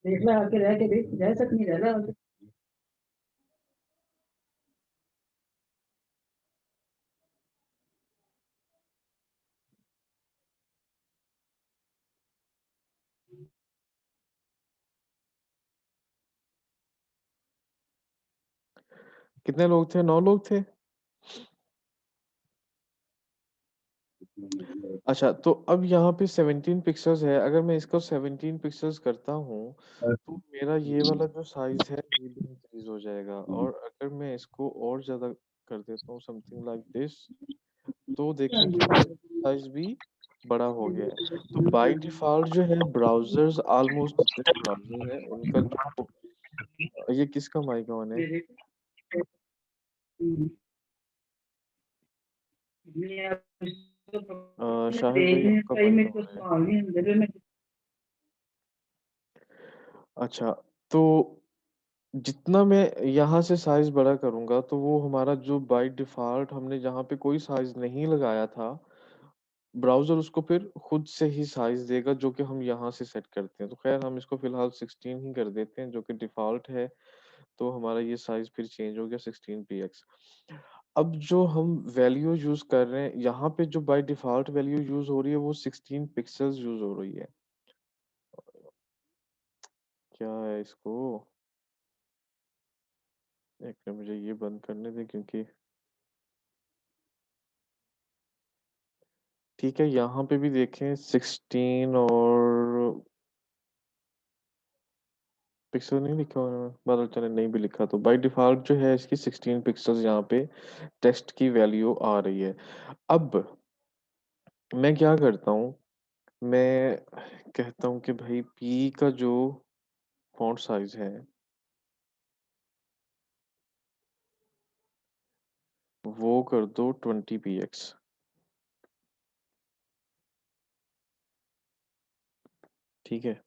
देख ला आके रह के देख, रह सक नहीं रह रहा। कितने लोग थे? 9 लोग थे। अच्छा, तो अब यहाँ पे 17 पिक्सल्स है। अगर मैं इसको 17 पिक्सल्स करता हूँ तो मेरा ये वाला जो साइज है ये भी इंक्रीज हो जाएगा। और अगर मैं इसको और ज्यादा कर देता हूँ समथिंग लाइक दिस, तो देखें कि साइज भी बड़ा हो गया है। तो बाय डिफॉल्ट जो है ब्राउजर्स, ऑलमोस्ट जितने ब्राउजर है उनका जो ये किसका माइक ऑन है? शाहिद भाई आपका माइक ऑन है। अच्छा, तो जितना मैं यहाँ से साइज बड़ा करूंगा तो वो हमारा जो बाय डिफॉल्ट हमने जहाँ पे कोई साइज नहीं लगाया था, ब्राउजर उसको फिर खुद से ही साइज देगा जो कि हम यहाँ से सेट करते हैं। तो खैर हम इसको फिलहाल 16 ही कर देते हैं जो कि डिफॉल्ट है। तो हमारा ये साइज फिर चेंज हो गया 16px। अब जो हम वैल्यू यूज कर रहे हैं यहाँ पे, जो बाय डिफॉल्ट वैल्यू यूज हो रही है वो 16 पिक्सल्स यूज हो रही है। क्या है इसको, एक मिनट मुझे ये बंद करने दें क्योंकि ठीक है यहाँ पे भी देखें 16 और पिक्सल नहीं लिखा हुआ, मतलब चले नहीं भी लिखा तो बाय डिफॉल्ट जो है इसकी 16 पिक्सल्स यहाँ पे टेक्स्ट की वैल्यू आ रही है। अब मैं क्या करता हूँ, मैं कहता हूँ कि भाई पी का जो फॉन्ट साइज है वो कर दो 20px। ठीक है,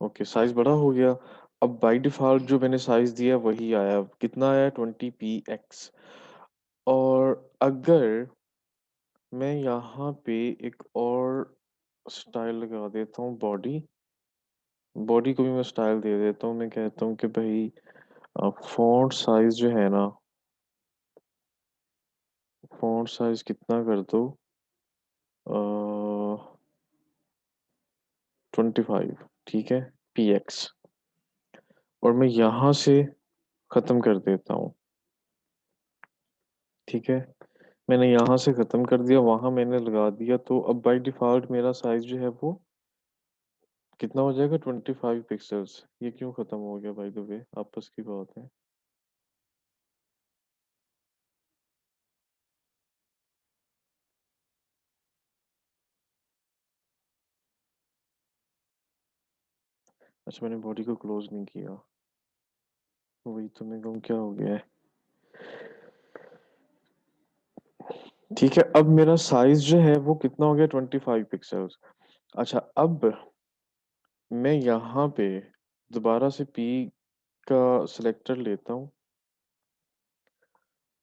ओके साइज बड़ा हो गया। अब बाय डिफॉल्ट जो मैंने साइज दिया वही आया, कितना आया 20px। और अगर मैं यहाँ पे एक और स्टाइल लगा देता हूँ, बॉडी, बॉडी को भी मैं स्टाइल दे देता हूँ। मैं कहता हूँ कि भाई फॉन्ट साइज जो है ना, फॉन्ट साइज कितना कर दो, 25, ठीक है, px। और मैं यहाँ से ख़त्म कर देता हूँ। ठीक है, मैंने यहाँ से ख़त्म कर दिया, वहाँ मैंने लगा दिया। तो अब बाय डिफ़ॉल्ट मेरा साइज जो है वो कितना हो जाएगा, 25 पिक्सल्स। ये क्यों ख़त्म हो गया बाय द वे, आपस की बात है। अच्छा मैंने बॉडी को क्लोज नहीं किया, वही तो मैं कहूँ क्या हो गया है। ठीक है, अब मेरा साइज जो है वो कितना हो गया, 25 पिक्सल्स। अच्छा, अब मैं यहाँ पे दोबारा से पी का सिलेक्टर लेता हूँ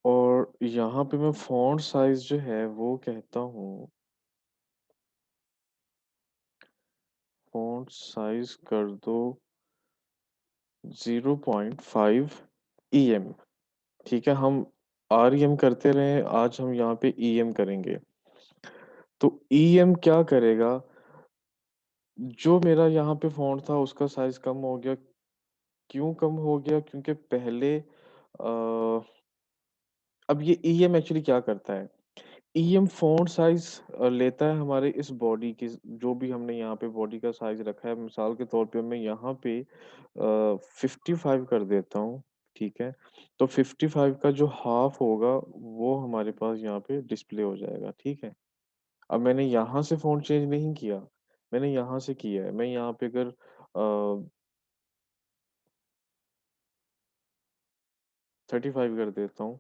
और यहाँ पे मैं फॉन्ट साइज जो है वो कहता हूँ, फॉन्ट साइज कर दो 0.5 EM। ठीक है, हम REM करते रहे, आज हम यहाँ पे EM करेंगे। तो EM क्या करेगा, जो मेरा यहाँ पे फॉन्ट था उसका साइज कम हो गया। क्यों कम हो गया, क्योंकि पहले अब ये EM एक्चुअली क्या करता है, EM फॉन्ट साइज लेता है हमारे इस बॉडी की, जो भी हमने यहाँ पे बॉडी का साइज रखा है। मिसाल के तौर पे मैं यहाँ पे 55 कर देता हूँ। ठीक है, तो 55 का जो हाफ होगा वो हमारे पास यहाँ पे डिस्प्ले हो जाएगा। ठीक है, अब मैंने यहाँ से फॉन्ट चेंज नहीं किया, मैंने यहाँ से किया है। मैं यहाँ पे अगर 35 कर देता हूँ,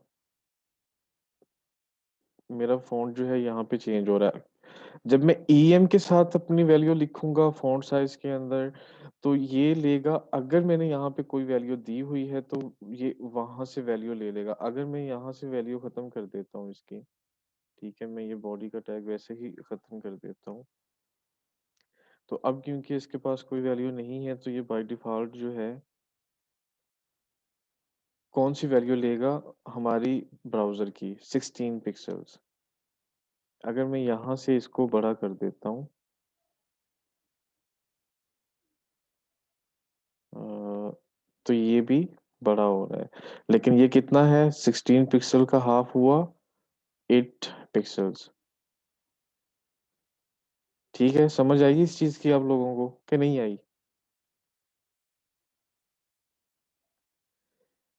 मेरा फॉन्ट जो है यहाँ पे चेंज हो रहा है। जब मैं EM के साथ अपनी वैल्यू लिखूंगा फॉन्ट साइज के अंदर, तो ये लेगा, अगर मैंने यहाँ पे कोई वैल्यू दी हुई है तो ये वहाँ से वैल्यू ले लेगा। अगर मैं यहाँ से वैल्यू ख़त्म कर देता हूँ इसकी, ठीक है? मैं ये बॉडी का टैग वैसे ही ख़त्म कर देता हूँ। तो अब क्योंकि इसके पास कोई वैल्यू नहीं है तो ये बाय डिफ़ॉल्ट जो है, कौन-सी वैल्यू लेगा? हमारी ब्राउज़र की 16 पिक्सेल्स। अगर मैं यहाँ से इसको बड़ा कर देता हूँ, अ, तो ये भी बड़ा हो रहा है। लेकिन ये कितना है? 16 पिक्सल का हाफ हुआ 8 पिक्सेल्स। ठीक है, समझ आई इस चीज़ की आप लोगों को कि नहीं आई?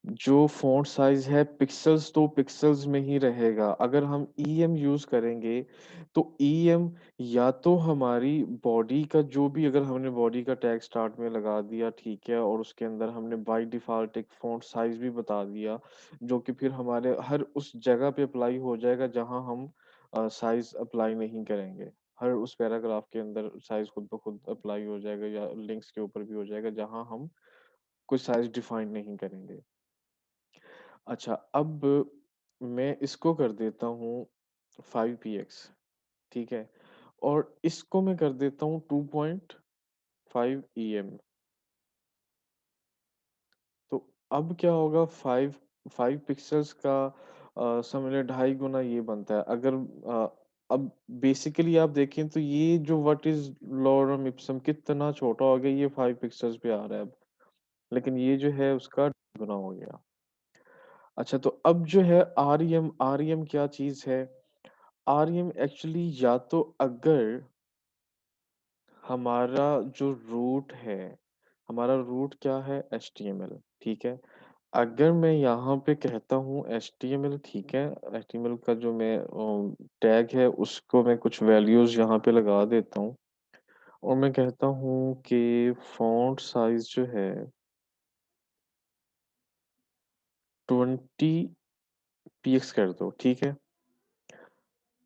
जो फ़ॉन्ट साइज़ है पिक्सेल्स तो पिक्सेल्स में ही रहेगा। अगर हम ईएम यूज़ करेंगे, तो ईएम या तो हमारी बॉडी का जो भी, अगर हमने बॉडी का टैग स्टार्ट में लगा दिया, ठीक है, और उसके अंदर हमने बाय डिफ़ॉल्ट एक फ़ॉन्ट साइज़ भी बता दिया, जो कि फिर हमारे हर उस जगह पे अप्लाई हो जाएगा जहाँ हम साइज़ अप्लाई नहीं करेंगे। हर उस पैराग्राफ के अंदर साइज़ खुद ब खुद अप्लाई हो जाएगा या लिंक्स के ऊपर भी हो जाएगा जहाँ हम कोई साइज़ डिफ़ाइन नहीं करेंगे। अच्छा, अब मैं इसको कर देता हूँ 5 पीएक्स, ठीक है? और इसको मैं कर देता हूँ 2.5 ईएम। तो अब क्या होगा? 5 पिक्सेल्स का समझ लें ढाई गुना ये बनता है। अगर अब बेसिकली आप देखें तो ये जो व्हाट इज़ लॉरम इप्सम कितना छोटा हो गया, ये 5 पिक्सेल्स पे आ रहा है अब। लेकिन ये जो है उसका गुना हो गया। अच्छा, तो अब जो है आरईएम, आरईएम क्या चीज़ है? आरईएम एक्चुअली, या तो अगर हमारा जो रूट है, हमारा रूट क्या है? एचटीएमएल, ठीक है? अगर मैं यहाँ पे कहता हूँ एचटीएमएल, ठीक है? एचटीएमएल का जो मैं टैग है उसको मैं कुछ वैल्यूज़ यहाँ पे लगा देता हूँ और मैं कहता हूँ कि फ़ॉन्ट साइज़ जो है 20 पीएक्स कर दो, ठीक है?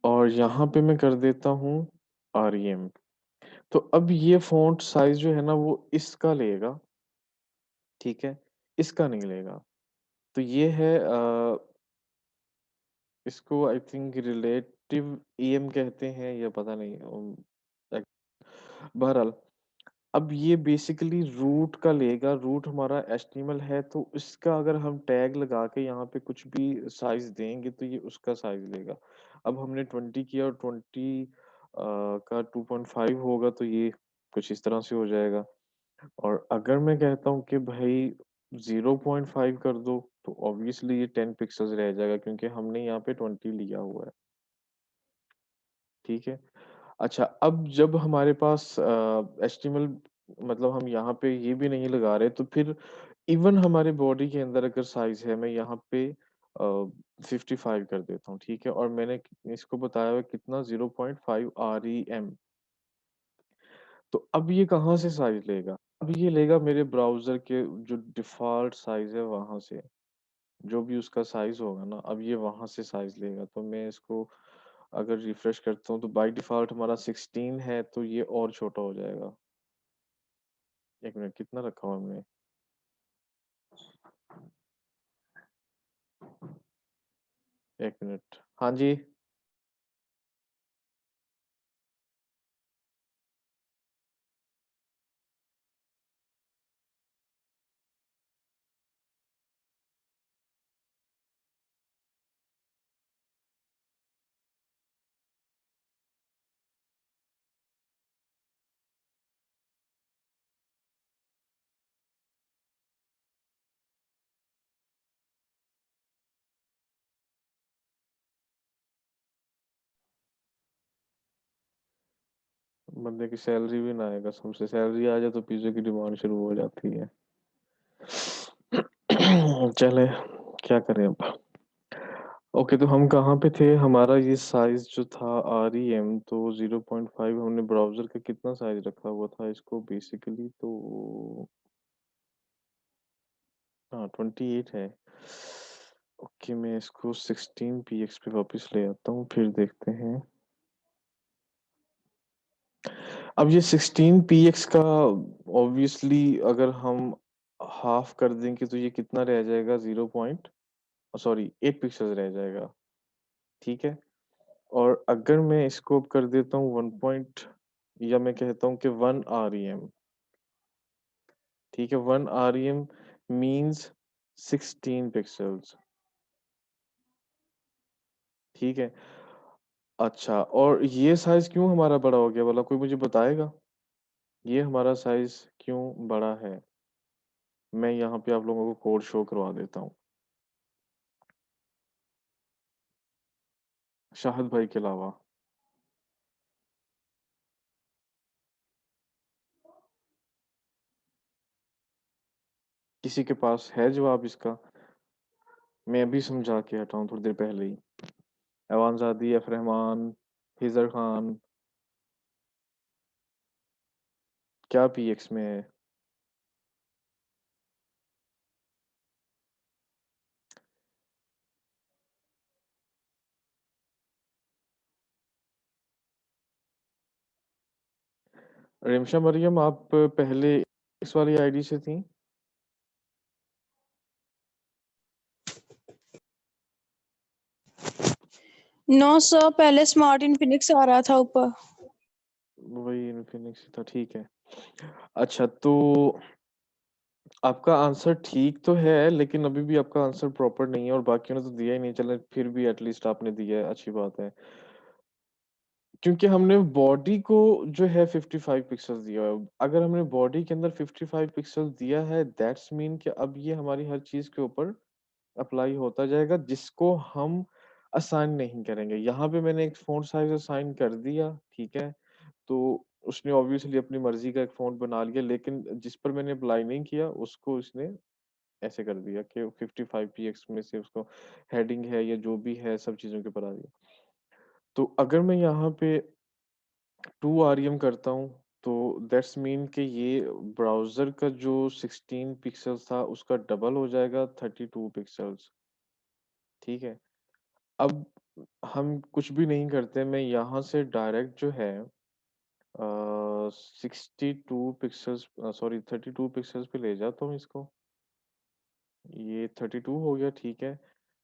और यहाँ पे मैं कर देता हूँ आरईएम। तो अब ये फ़ॉन्ट साइज़ जो है ना वो इसका लेगा, ठीक है? इसका नहीं लेगा। तो ये है इसको आई थिंक रिलेटिव ईएम कहते हैं या पता नहीं, एक बहरहाल, अब ये बेसिकली रूट का लेगा, रूट हमारा एचटीएमएल है तो इसका अगर हम टैग लगा के यहाँ पे कुछ भी साइज़ देंगे तो ये उसका साइज़ लेगा। अब हमने 20 किया और 20 का 2.5 होगा तो ये कुछ इस तरह से हो जाएगा। और अगर मैं कहता हूँ कि भाई 0.5 कर दो, तो ऑब्वियसली ये 10 पिक्सेल्स रह जाएगा क्योंकि हमने यहाँ पे 20 लिया हुआ है, ठीक है? अच्छा, अब जब हमारे पास एचटीएमएल, मतलब हम यहाँ पे ये भी नहीं लगा रहे, तो फिर इवन हमारे बॉडी के अंदर अगर साइज़ है, मैं यहाँ पे 55 कर देता हूँ, ठीक है? और मैंने इसको बताया हुआ है कितना, 0.5 आरईएम। तो अब ये कहाँ से साइज़ लेगा? अब ये लेगा मेरे ब्राउज़र के जो डिफ़ॉल्ट साइज़ है वहाँ से। जो भी उसका साइज़ होगा ना, अब ये वहाँ से साइज़ लेगा। तो मैं इसको अगर रिफ्रेश करता हूँ तो बाय डिफ़ॉल्ट हमारा 16 है तो ये और छोटा हो जाएगा। 1 मिनट, कितना रखा हुआ हमने? 1 मिनट। हाँ जी। बंदे की सैलरी भी ना आए कसम से, सैलरी आ जाए तो पिज़्ज़ा की डिमांड शुरू हो जाती है। चलें, क्या करें अब? ओके, तो हम कहाँ पे थे? हमारा ये साइज़ जो था आरईएम, तो 0.5 हमने ब्राउज़र का कितना साइज़ रखा हुआ था इसको बेसिकली, तो हाँ, 28 है। ओके, मैं इसको 16 पीएक्स पे वापस ले आता हूँ, फिर देखते हैं। अब ये 16 px का ऑब्वियसली अगर हम हाफ कर देंगे तो ये कितना रह जाएगा, 0 पॉइंट सॉरी 8 पिक्सेल्स रह जाएगा, ठीक है? और अगर मैं इसको अब कर देता हूँ 1 पॉइंट या मैं कहता हूँ कि 1 आरईएम, ठीक है? 1 आरईएम मीन्स 16 पिक्सेल्स, ठीक है? अच्छा, और ये साइज़ क्यों हमारा बड़ा हो गया भला कोई मुझे बताएगा? ये हमारा साइज़ क्यों बड़ा है? मैं यहाँ पे आप लोगों को कोड शो करवा देता हूँ, शाहिद भाई के अलावा। किसी के पास है जवाब इसका? मैं अभी समझा के हटा हूँ थोड़ी देर पहले ही। ऐवान एफ रहमान, हिजर खान, क्या पीएक्स में है? रिमशा मरियम, आप पहले इस वाली आईडी से थी? नो सर, पहले स्मार्ट इन्फिनिक्स आ रहा था ऊपर। वही इन्फिनिक्स था, ठीक है। अच्छा, तो आपका आंसर ठीक तो है, लेकिन अभी भी आपका आंसर प्रॉपर नहीं है और बाकियों ने तो दिया ही नहीं। चलें, फिर भी एटलीस्ट आपने दिया है, अच्छी बात है। क्योंकि हमने बॉडी को जो है 55 पिक्सेल्स दिया है। अगर हमने बॉडी के अंदर 55 पिक्सेल्स दिया है, दैट्स मीन कि अब ये हमारी हर चीज़ के ऊपर अप्लाई होता जाएगा, जिसको हम असाइन नहीं करेंगे। यहाँ पे मैंने एक फ़ॉन्ट साइज़ असाइन कर दिया, ठीक है? तो उसने ऑब्वियसली अपनी मर्ज़ी का एक फ़ॉन्ट बना लिया, लेकिन जिस पर मैंने अप्लाई नहीं किया, उसको उसने ऐसे कर दिया कि 55 पीएक्स में से उसको हेडिंग है या जो भी है, सब चीज़ों के ऊपर आ दिया। तो अगर मैं यहाँ पे 2 आरईएम करता हूँ, तो दैट्स मीन कि ये ब्राउज़र का जो 16 पिक्सेल्स था, उसका डबल हो जाएगा, 32 पिक्सेल्स, ठीक है? अब हम कुछ भी नहीं करते, मैं यहाँ से डायरेक्ट जो है 62 पिक्सेल्स सॉरी 32 पिक्सेल्स पे ले जाता हूँ इसको। ये 32 हो गया, ठीक है?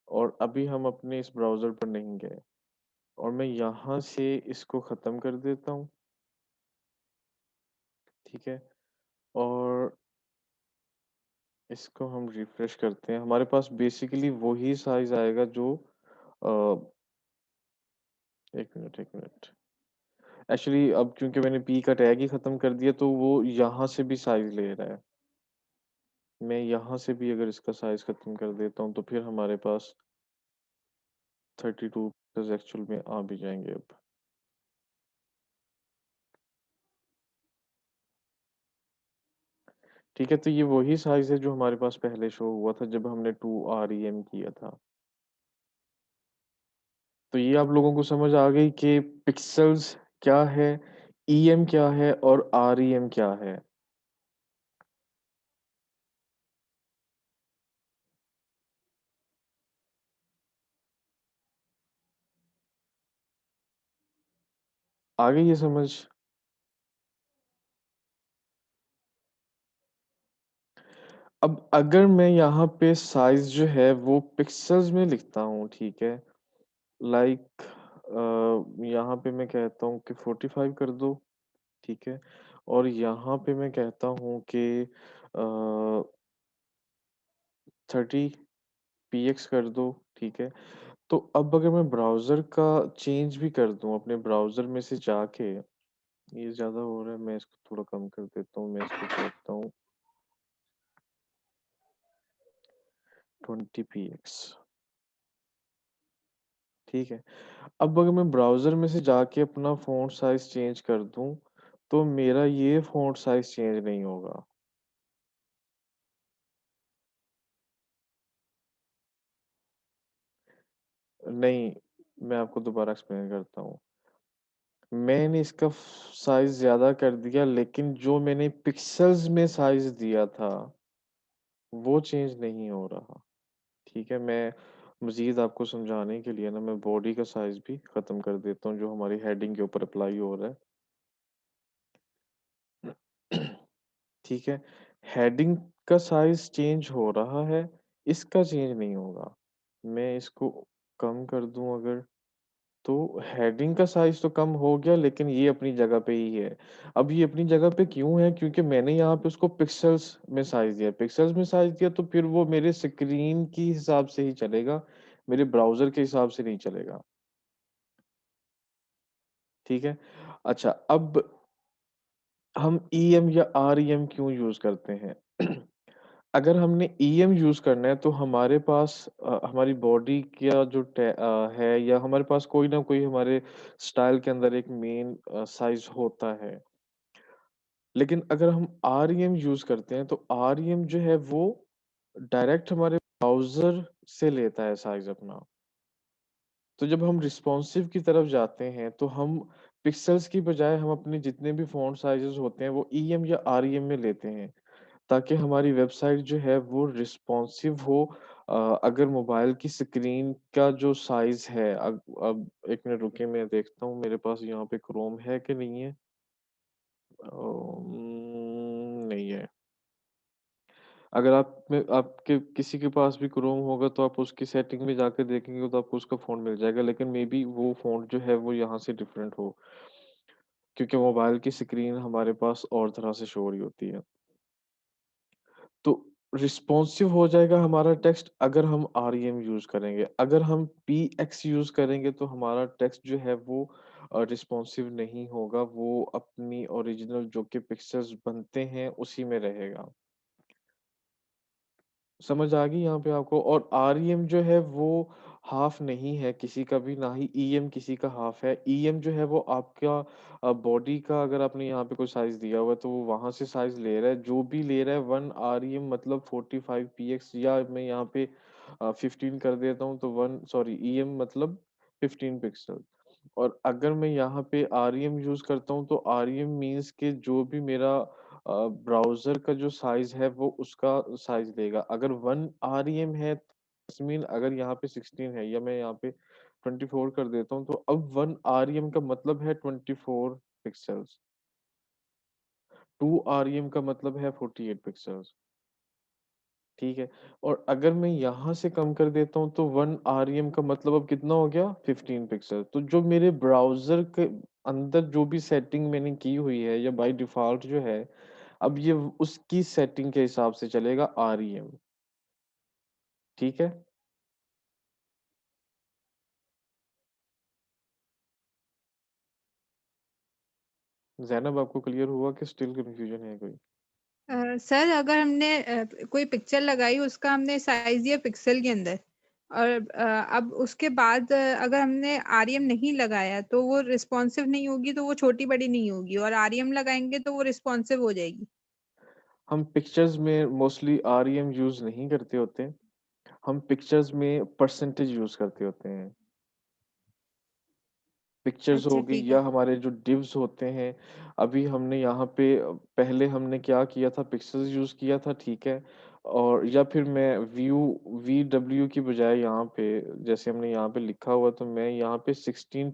और अभी हम अपने इस ब्राउज़र पर नहीं गए और मैं यहाँ से इसको ख़त्म कर देता हूँ, ठीक है? और इसको हम रिफ्रेश करते हैं, हमारे पास बेसिकली वही साइज़ आएगा जो 1 मिनट, 1 मिनट। एक्चुअली अब क्योंकि मैंने पी का टैग ही ख़त्म कर दिया, तो वो यहाँ से भी साइज़ ले रहा है। मैं यहाँ से भी अगर इसका साइज़ ख़त्म कर देता हूँ, तो फिर हमारे पास 32 पिक्सेल्स एक्चुअल में आ भी जाएँगे अब। ठीक है, तो ये वही साइज़ है जो हमारे पास पहले शो हुआ था जब हमने 2 आरईएम किया था। तो ये आप लोगों को समझ आ गई कि पिक्सेल्स क्या है, ईएम क्या है और आरईएम क्या है? आ गई ये समझ? अब अगर मैं यहाँ पे साइज़ जो है वो पिक्सेल्स में लिखता हूँ, ठीक है? लाइक यहाँ पे मैं कहता हूँ कि 45 कर दो, ठीक है? और यहाँ पे मैं कहता हूँ कि 30 पीएक्स कर दो, ठीक है? तो अब अगर मैं ब्राउज़र का चेंज भी कर दूँ, अपने ब्राउज़र में से जाके, ये ज़्यादा हो रहा है, मैं इसको थोड़ा कम कर देता हूँ, मैं इसको करता हूँ 20 पीएक्स, ठीक है? अब अगर मैं ब्राउज़र में से जाके अपना फ़ॉन्ट साइज़ चेंज कर दूँ, तो मेरा ये फ़ॉन्ट साइज़ चेंज नहीं होगा। नहीं, मैं आपको दोबारा एक्सप्लेन करता हूँ। मैंने इसका साइज़ ज़्यादा कर दिया, लेकिन जो मैंने पिक्सेल्स में साइज़ दिया था, वो चेंज नहीं हो रहा। ठीक है, मैं मज़ीद आपको समझाने के लिए ना मैं बॉडी का साइज़ भी ख़त्म कर देता हूँ, जो हमारी हेडिंग के ऊपर अप्लाई हो रहा है। ठीक है? हेडिंग का साइज़ चेंज हो रहा है, इसका चेंज नहीं होगा। मैं इसको कम कर दूँ अगर, तो हेडिंग का साइज़ तो कम हो गया, लेकिन ये अपनी जगह पे ही है। अब ये अपनी जगह पे क्यों है? क्योंकि मैंने यहाँ पे उसको पिक्सेल्स में साइज़ दिया। पिक्सेल्स में साइज़ दिया तो फिर वो मेरे स्क्रीन की हिसाब से ही चलेगा, मेरे ब्राउज़र के हिसाब से नहीं चलेगा। ठीक है? अच्छा, अब हम ईएम या आरईएम क्यों यूज़ करते हैं? अगर हमने ईएम यूज़ करना है तो हमारे पास हमारी बॉडी का जो है, या हमारे पास कोई ना कोई हमारे स्टाइल के अंदर एक मेन साइज़ होता है। लेकिन अगर हम आरईएम यूज़ करते हैं तो आरईएम जो है वो डायरेक्ट हमारे ब्राउज़र से लेता है साइज़ अपना। तो जब हम रिस्पॉन्सिव की तरफ जाते हैं, तो हम पिक्सेल्स की बजाय हम अपने जितने भी फ़ॉन्ट साइज़ेज़ होते हैं, वो ईएम या आरईएम में लेते हैं, ताकि हमारी वेबसाइट जो है वो रिस्पॉन्सिव हो। अगर मोबाइल की स्क्रीन का जो साइज़ है, अब 1 मिनट रुकिए, मैं देखता हूँ मेरे पास यहाँ पे क्रोम है कि नहीं है? नहीं है। अगर आप में आपके किसी के पास भी क्रोम होगा तो आप उसकी सेटिंग में जाके देखेंगे तो आपको उसका फ़ॉन्ट मिल जाएगा, लेकिन मेबी वो फ़ॉन्ट जो है वो यहाँ से डिफरेंट हो, क्योंकि मोबाइल की स्क्रीन हमारे पास और तरह से शो हो रही होती है। तो रिस्पॉन्सिव हो जाएगा हमारा टेक्स्ट अगर हम आरईएम यूज़ करेंगे। अगर हम पीएक्स यूज़ करेंगे तो हमारा टेक्स्ट जो है वो रिस्पॉन्सिव नहीं होगा, वो अपनी ओरिजिनल जो कि पिक्सेल्स बनते हैं उसी में रहेगा। समझ आ गई यहाँ पे आपको? और आरईएम जो है वो हाफ़ नहीं है किसी का भी, ना ही ईएम किसी का हाफ़ है। ईएम जो है वो आपका बॉडी का, अगर आपने यहाँ पे कोई साइज़ दिया हुआ है तो वो वहाँ से साइज़ ले रहा है। जो भी ले रहा है 1 आरईएम मतलब 45 पीएक्स, या मैं यहाँ पे 15 कर देता हूँ तो 1 सॉरी ईएम मतलब 15 पिक्सल। और अगर मैं यहाँ पे आरईएम यूज़ करता हूँ तो आरईएम मीन्स कि जो भी मेरा ब्राउज़र का जो साइज़ है वो उसका साइज़ लेगा। अगर 1 आरईएम है, दैट्स मीन अगर यहाँ पे 16 है या मैं यहाँ पे 24 कर देता हूँ, तो अब 1 आरईएम का मतलब है 24 पिक्सेल्स। 2 आरईएम का मतलब है 48 पिक्सेल्स, ठीक है? और अगर मैं यहाँ से कम कर देता हूँ तो 1 आरईएम का मतलब अब कितना हो गया? 15 पिक्सल। तो जो मेरे ब्राउज़र के अंदर जो भी सेटिंग मैंने की हुई है या बाय डिफ़ॉल्ट जो है, अब ये उसकी सेटिंग के हिसाब से चलेगा आरईएम, ठीक है? ज़ैनब, आपको क्लियर हुआ कि स्टिल कन्फ्यूज़न है कोई? सर अगर हमने कोई पिक्चर लगाई उसका हमने साइज दिया पिक्सल के अंदर और अब उसके बाद अगर हमने आरईएम नहीं लगाया तो वो रिस्पॉन्सिव नहीं होगी, तो वो छोटी बड़ी नहीं होगी, और आरईएम लगाएंगे तो वो रिस्पॉन्सिव हो जाएगी। हम पिक्चर्स में मोस्टली आरईएम यूज़ नहीं करते होते। हम पिक्चर्स में परसेंटेज यूज़ करते होते हैं। पिक्चर्स हो अच्छा गई ठीक या है। हमारे जो डिव्स होते हैं, अभी हमने यहाँ पे पहले हमने क्या किया था, पिक्सेल्स यूज़ किया था, ठीक है? और या फिर मैं वीडब्ल्यू की बजाय यहाँ पे, जैसे हमने यहाँ पे लिखा हुआ, तो मैं यहाँ पे 16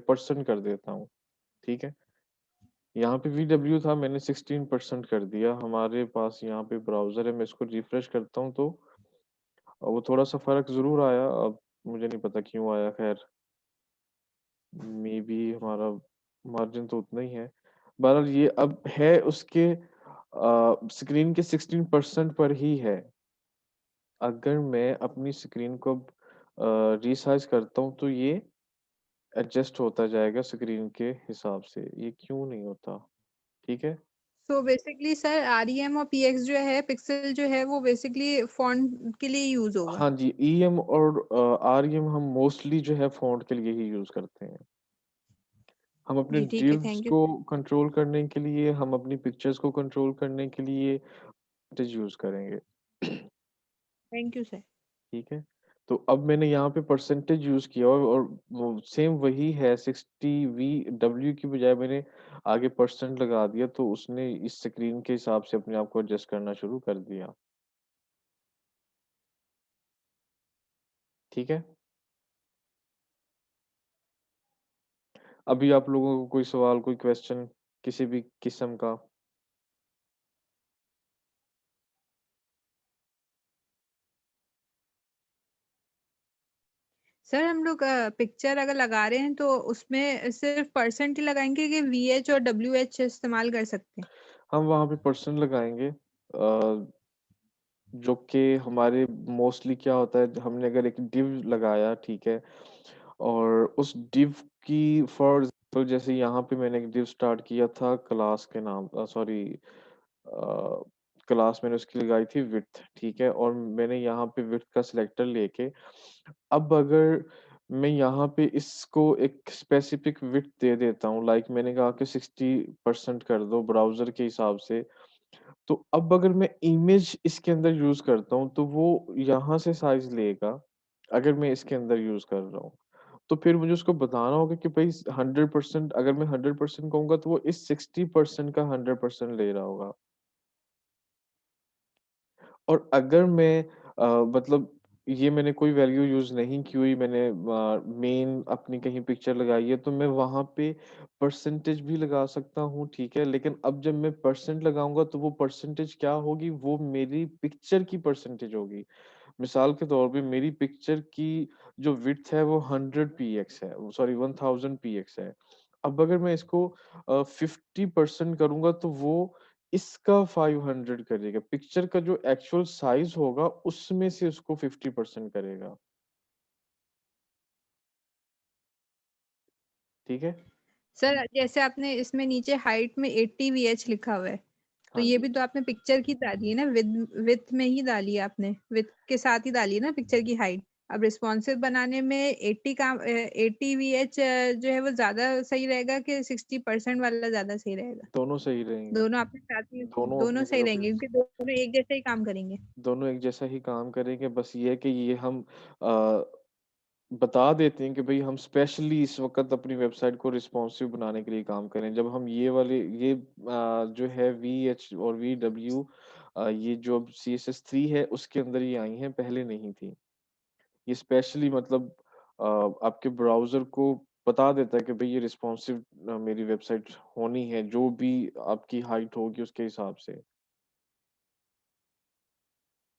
परसेंट कर देता हूँ, ठीक है? यहाँ पे वीडब्ल्यू था, मैंने 16% कर दिया। हमारे पास यहाँ पे ब्राउज़र है, मैं इसको रिफ्रेश करता हूँ तो वो थोड़ा-सा फ़र्क ज़रूर आया, अब मुझे नहीं पता क्यों आया, ख़ैर। मेबी हमारा मार्जिन तो उतना ही है। बहरहाल ये अब है उसके स्क्रीन के 16% पर ही है। अगर मैं अपनी स्क्रीन को अब रीसाइज़ करता हूँ तो ये एडजस्ट होता जाएगा स्क्रीन के हिसाब से। ये क्यों नहीं होता? ठीक है? सो बेसिकली सर आरईएम और पीएक्स जो है पिक्सल जो है वो बेसिकली फॉन्ट के लिए यूज होगा। हाँ जी, ईएम और आरईएम हम मोस्टली जो है फ़ॉन्ट के लिए ही यूज़ करते हैं। हम अपने जी ठीक है, डिव्स थैंक यू को सर। कंट्रोल करने के लिए, हम अपनी पिक्चर्स को कंट्रोल करने के लिए यूज़ करेंगे। Thank you sir. ठीक है? तो अब मैंने यहाँ पे परसेंटेज यूज़ किया, और वो सेम वही है, 60 वीडब्ल्यू की बजाय मैंने आगे परसेंट लगा दिया, तो उसने इस स्क्रीन के हिसाब से अपने आप को एडजस्ट करना शुरू कर दिया। ठीक है? अभी आप लोगों को कोई सवाल, कोई क्वेश्चन किसी भी किस्म का? सर हम लोग पिक्चर अगर लगा रहे हैं तो उसमें सिर्फ परसेंट ही लगाएंगे कि VH और WH इस्तेमाल कर सकते हैं? हम वहाँ पे पर्सन लगाएँगे जो कि हमारे मोस्टली क्या होता है हमने अगर एक डिव लगाया ठीक है और उस डिव की फॉर एग्जांपल जैसे यहाँ पे मैंने एक डिव स्टार्ट किया था क्लास के नाम सॉरी क्लास मैंने उसकी लगाई थी विड्थ ठीक है और मैंने यहाँ पे विड्थ का सिलेक्टर लेके अब अगर मैं यहाँ पे इसको एक स्पेसिफिक विड्थ दे देता हूँ लाइक मैंने कहा कि 60% कर दो ब्राउज़र के हिसाब से तो अब अगर मैं इमेज इसके अंदर यूज़ करता हूँ, तो वो यहाँ से साइज़ लेगा, अगर मैं इसके अंदर यूज़ कर रहा हूँ। तो फिर मुझे उसको बताना होगा कि भई 100% अगर मैं 100% कहूँगा तो वो इस 60% का 100% ले रहा होगा। और अगर मैं मतलब ये मैंने कोई वैल्यू यूज़ नहीं की हुई, मैंने मेन अपनी कहीं पिक्चर लगाई है, तो मैं वहाँ पे परसेंटेज भी लगा सकता हूँ, ठीक है? लेकिन अब जब मैं परसेंट लगाऊँगा, तो वो परसेंटेज क्या होगी? वो मेरी पिक्चर की परसेंटेज होगी। मिसाल के तौर पे मेरी पिक्चर की जो विड्थ है, वो 100 पीएक्स है, सॉरी 1000 पीएक्स है। अब अगर मैं इसको 50% करूँगा, तो वो इसका 500 करेगा। पिक्चर का जो एक्चुअल साइज़ होगा उसमें से उसको 50% करेगा। ठीक है? सर जैसे आपने इसमें नीचे हाइट में 80 VH लिखा हुआ है, तो हाँ ये जी। भी तो आपने पिक्चर की डाली है ना, विथ में ही डाली है आपने, विथ के साथ ही डाली है ना पिक्चर की हाइट। अब रिस्पॉन्सिव बनाने में 80 VH जो है वो ज्यादा सही रहेगा कि 60% वाला ज्यादा सही रहेगा? दोनों सही रहेंगे। दोनों आपने साथ ही, दोनों दोनों अपनी सही जगह पे रहेंगे क्योंकि दोनों एक जैसे ही काम करेंगे। दोनों एक जैसा ही काम करेंगे, बस ये है कि ये हम अ, बता देते हैं कि भई हम स्पेशली इस वक़्त अपनी वेबसाइट को रिस्पॉन्सिव बनाने के लिए काम कर रहे हैं। जब हम ये वाले ये जो है वीएच और वीडब्ल्यू ये जो अब सीएसएस 3 है उसके अंदर ये आई हैं, पहले नहीं थी। ये स्पेशली मतलब आपके ब्राउज़र को बता देता है कि भई ये रिस्पॉन्सिव मेरी वेबसाइट होनी है, जो भी आपकी हाइट होगी उसके हिसाब से।